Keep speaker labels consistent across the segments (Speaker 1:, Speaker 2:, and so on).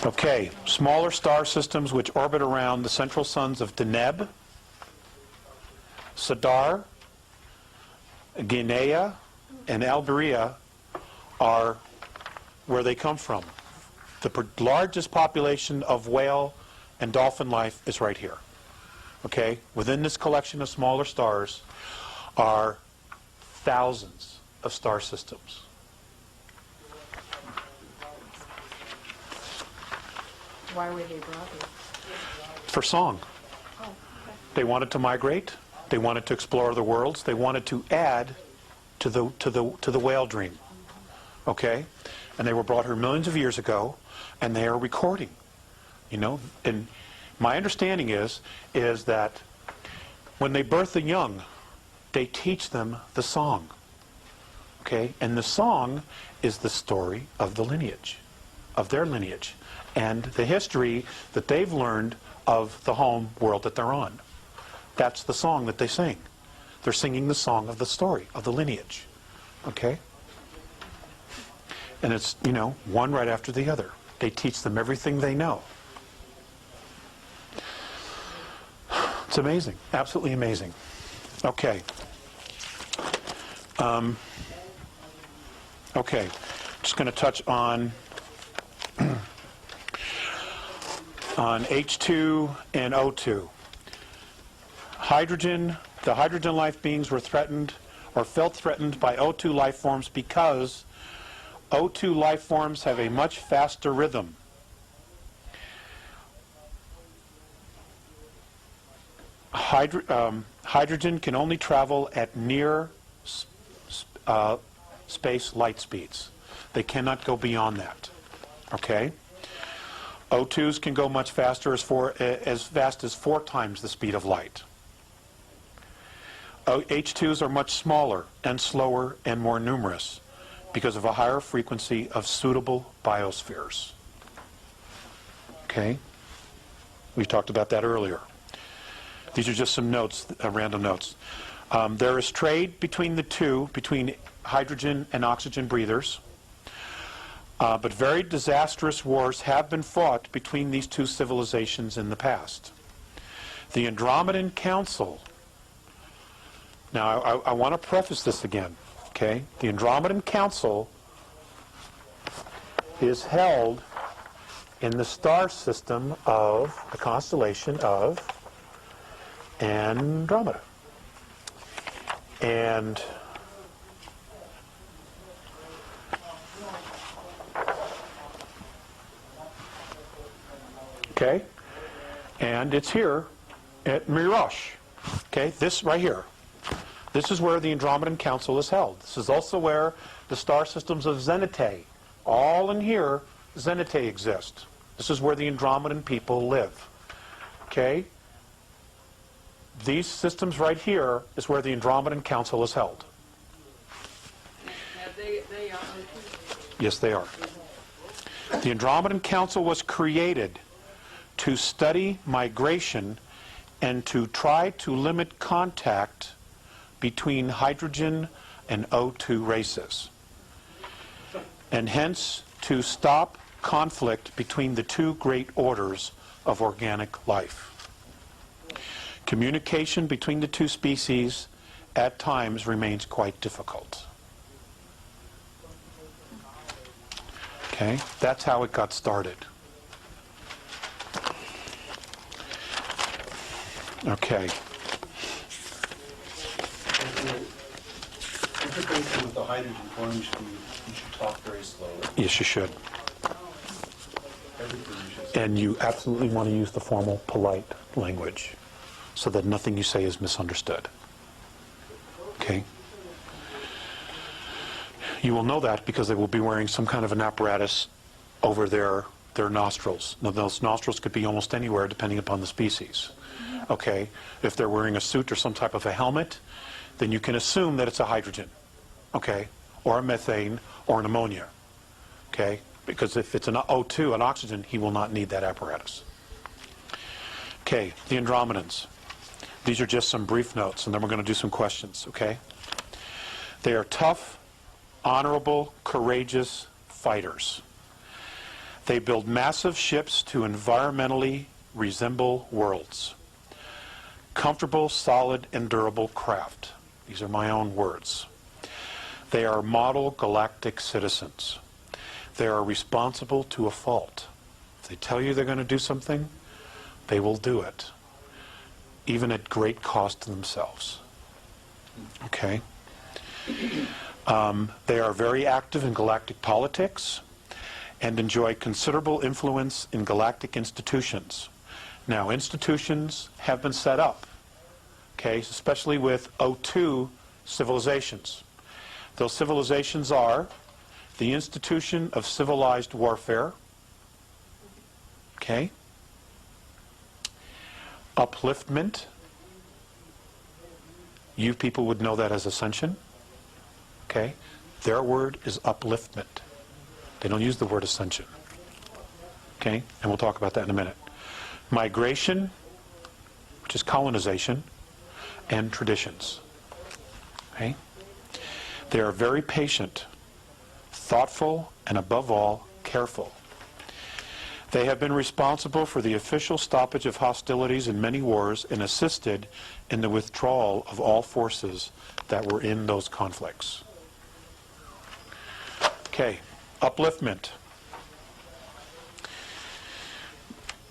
Speaker 1: Okay, smaller star systems which orbit around the central suns of Deneb, Sadar, Guinea, and Alberia are where they come from. The largest population of whale and dolphin life is right here. Okay, within this collection of smaller stars are thousands of star systems.
Speaker 2: Why were they brought here?
Speaker 1: For song.
Speaker 2: Oh, okay.
Speaker 1: They wanted to migrate. They wanted to explore the worlds. They wanted to add to the whale dream. Okay, and they were brought here millions of years ago, and they are recording. You know, and my understanding is that when they birth the young, they teach them the song. Okay, and the song is the story of the lineage, of their lineage, and the history that they've learned of the home world that they're on. That's the song that they sing. They're singing the song of the story, of the lineage. Okay? And it's, you know, one right after the other. They teach them everything they know. It's amazing. Absolutely amazing. Okay. Okay. Just going to touch on H2 and O2. Hydrogen, the hydrogen life beings were threatened or felt threatened by O2 life forms because O2 life forms have a much faster rhythm. Hydrogen can only travel at near space light speeds. They cannot go beyond that. Okay? O2s can go much faster, as fast as 4 times the speed of light. H2s are much smaller and slower and more numerous because of a higher frequency of suitable biospheres. Okay? We talked about that earlier. These are just some notes, random notes. There is trade between the two, between hydrogen and oxygen breathers. But very disastrous wars have been fought between these two civilizations in the past. The Andromedan Council, now I want to preface this again, okay? The Andromedan Council is held in the star system of the constellation of Andromeda. And okay, and it's here at Mirosh. Okay, this right here. This is where the Andromedan Council is held. This is also where the star systems of Zenitae, all in here, Zenitae exist. This is where the Andromedan people live. Okay? These systems right here is where the Andromedan Council is held.
Speaker 2: They are.
Speaker 1: Yes, they are. The Andromedan Council was created to study migration and to try to limit contact between hydrogen and O2 races, and hence to stop conflict between the two great orders of organic life. Communication between the two species at times remains quite difficult. Okay, that's how it got started. Okay.
Speaker 3: Information with the hydrogen form, you should talk very slowly.
Speaker 1: Yes, you should. And you absolutely want to use the formal, polite language so that nothing you say is misunderstood. Okay? You will know that because they will be wearing some kind of an apparatus over their nostrils. Now, those nostrils could be almost anywhere depending upon the species. Okay? If they're wearing a suit or some type of a helmet, then you can assume that it's a hydrogen. Okay? Or a methane or an ammonia. Okay? Because if it's an O2, an oxygen, he will not need that apparatus. Okay, the Andromedans. These are just some brief notes, and then we're going to do some questions, okay? They are tough, honorable, courageous fighters. They build massive ships to environmentally resemble worlds. Comfortable, solid, and durable craft. These are my own words. They are model galactic citizens. They are responsible to a fault. If they tell you they're going to do something, they will do it, even at great cost to themselves. Okay? They are very active in galactic politics and enjoy considerable influence in galactic institutions. Now, institutions have been set up, okay, especially with O2 civilizations. Those civilizations are the Institution of Civilized Warfare, okay, Upliftment. You people would know that as Ascension, okay? Their word is upliftment. They don't use the word ascension, okay? And we'll talk about that in a minute. Migration, which is colonization, and traditions, okay? They are very patient, thoughtful, and above all, careful. They have been responsible for the official stoppage of hostilities in many wars and assisted in the withdrawal of all forces that were in those conflicts. Okay, upliftment.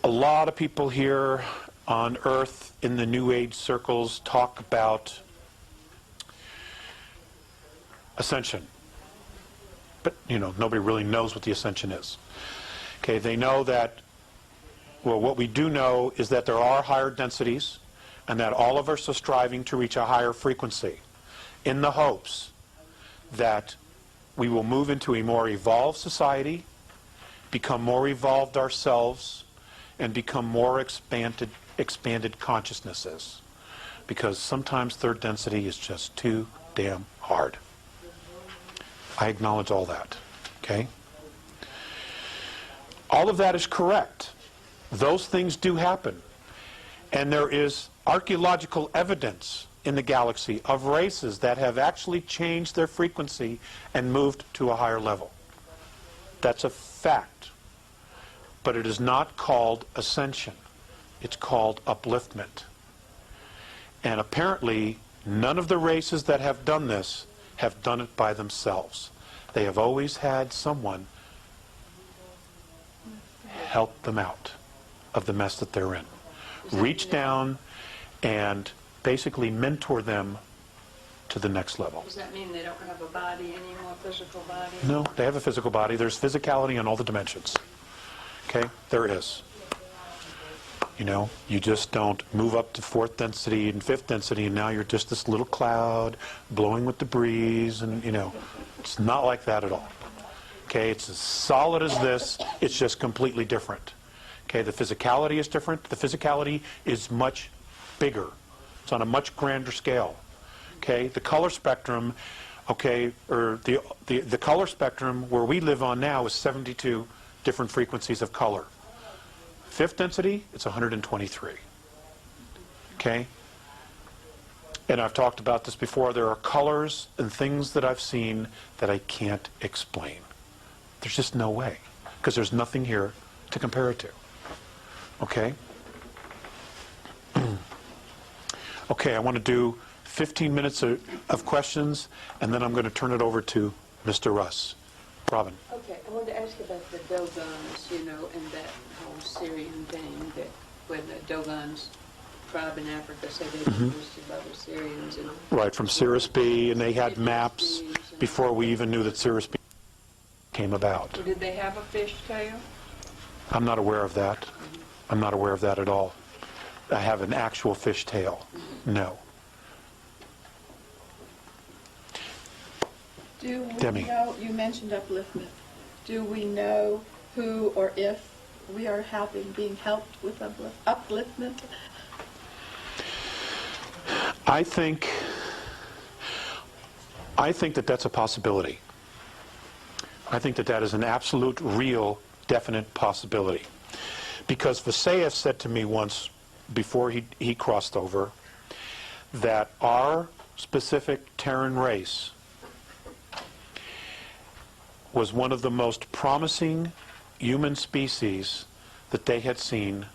Speaker 1: A lot of people here on Earth in the New Age circles talk about ascension. But, you know, nobody really knows what the ascension is. Okay, they know that, well, what we do know is that there are higher densities and that all of us are striving to reach a higher frequency in the hopes that we will move into a more evolved society, become more evolved ourselves, and become more expanded consciousnesses. Because sometimes third density is just too damn hard. I acknowledge all that, okay? All of that is correct. Those things do happen. And there is archaeological evidence in the galaxy of races that have actually changed their frequency and moved to a higher level. That's a fact. But it is not called ascension. It's called upliftment. And apparently, none of the races that have done this have done it by themselves. They have always had someone help them out of the mess that they're in. Reach down and basically mentor them to the next level.
Speaker 2: Does that mean they don't have a body anymore, physical body?
Speaker 1: No, they have a physical body. There's physicality in all the dimensions. Okay? There is. You know, you just don't move up to fourth density and fifth density and now you're just this little cloud blowing with the breeze and, you know, it's not like that at all. Okay, it's as solid as this, it's just completely different. Okay, the physicality is different. The physicality is much bigger. It's on a much grander scale. Okay, the color spectrum, okay, or the color spectrum where we live on now is 72 different frequencies of color. Fifth density, it's 123. Okay? And I've talked about this before. There are colors and things that I've seen that I can't explain. There's just no way, because there's nothing here to compare it to. Okay? Okay, I want to do 15 minutes of questions, and then I'm going to turn it over to Mr. Russ. Robin.
Speaker 2: Okay, I wanted to ask about the Dogons, you know, and that whole Syrian thing, that when the Dogons tribe in Africa said they were boosted by the Syrians. And
Speaker 1: right, from Cirrus B, and they had maps before we even knew that Cirrus B came about.
Speaker 2: So did they have a fish tail?
Speaker 1: I'm not aware of that. I'm not aware of that at all. I have an actual fish tail. No.
Speaker 4: Do we
Speaker 1: Demi.
Speaker 4: know, you mentioned upliftment, do we know who or if we are being helped with upliftment?
Speaker 1: I think that that's a possibility. I think that that is an absolute, real, definite possibility. Because Visayas said to me once, before he crossed over, that our specific Terran race was one of the most promising human species that they had seen